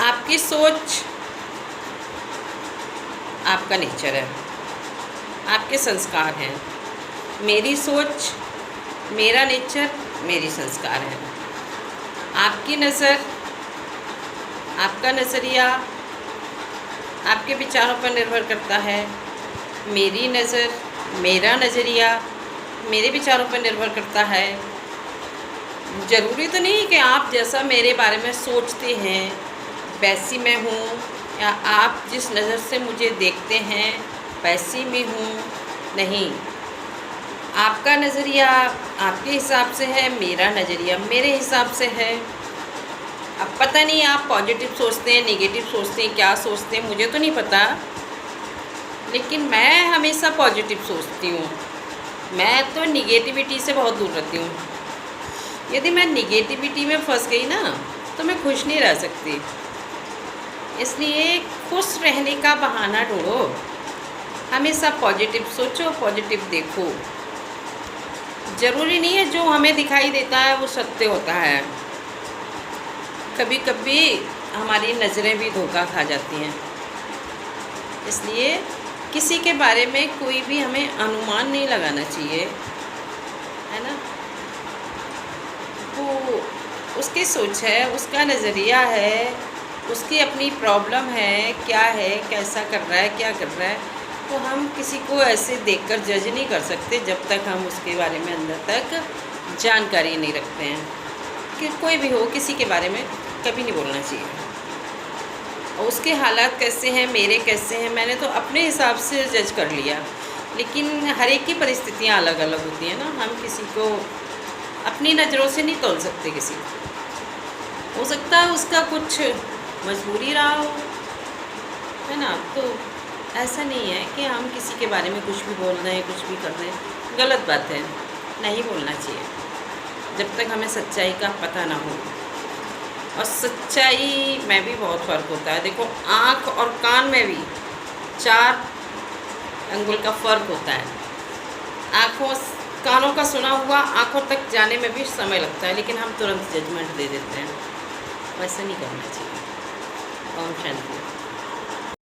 आपकी सोच आपका नेचर है, आपके संस्कार हैं। मेरी सोच, मेरा नेचर, मेरी संस्कार है। आपकी नज़र, आपका नज़रिया आपके विचारों पर निर्भर करता है। मेरी नज़र, मेरा नज़रिया मेरे विचारों पर निर्भर करता है। ज़रूरी तो नहीं कि आप जैसा मेरे बारे में सोचते हैं वैसी मैं हूँ, या आप जिस नज़र से मुझे देखते हैं वैसी मैं हूँ। नहीं, आपका नज़रिया आपके हिसाब से है, मेरा नज़रिया मेरे हिसाब से है। अब पता नहीं आप पॉजिटिव सोचते हैं, नेगेटिव सोचते हैं, क्या सोचते हैं मुझे तो नहीं पता, लेकिन मैं हमेशा पॉजिटिव सोचती हूँ। मैं तो निगेटिविटी से बहुत दूर रहती हूँ। यदि मैं निगेटिविटी में फंस गई ना तो मैं खुश नहीं रह सकती। इसलिए खुश रहने का बहाना ढूंढो, हमेशा पॉजिटिव सोचो, पॉजिटिव देखो। ज़रूरी नहीं है जो हमें दिखाई देता है वो सत्य होता है। कभी कभी हमारी नज़रें भी धोखा खा जाती हैं। इसलिए किसी के बारे में कोई भी हमें अनुमान नहीं लगाना चाहिए, है ना। वो उसकी सोच है, उसका नज़रिया है, उसकी अपनी प्रॉब्लम है, क्या है, कैसा कर रहा है, क्या कर रहा है। तो हम किसी को ऐसे देखकर जज नहीं कर सकते जब तक हम उसके बारे में अंदर तक जानकारी नहीं रखते हैं। कि कोई भी हो, किसी के बारे में कभी नहीं बोलना चाहिए। और उसके हालात कैसे हैं, मेरे कैसे हैं, मैंने तो अपने हिसाब से जज कर लिया। लेकिन हर एक की परिस्थितियाँ अलग अलग होती हैं ना। हम किसी को अपनी नज़रों से नहीं तोल सकते। किसी हो सकता है उसका कुछ मजबूरी रहा हो, है ना। तो ऐसा नहीं है कि हम किसी के बारे में कुछ भी बोल दें, कुछ भी कर दें, गलत बात है। नहीं बोलना चाहिए जब तक हमें सच्चाई का पता ना हो। और सच्चाई में भी बहुत फ़र्क होता है। देखो, आँख और कान में भी 4 अंगुल का फ़र्क होता है। कानों का सुना हुआ आँखों तक जाने में भी समय लगता है, लेकिन हम तुरंत जजमेंट दे देते हैं। वैसे नहीं करना चाहिए। ओम शांति।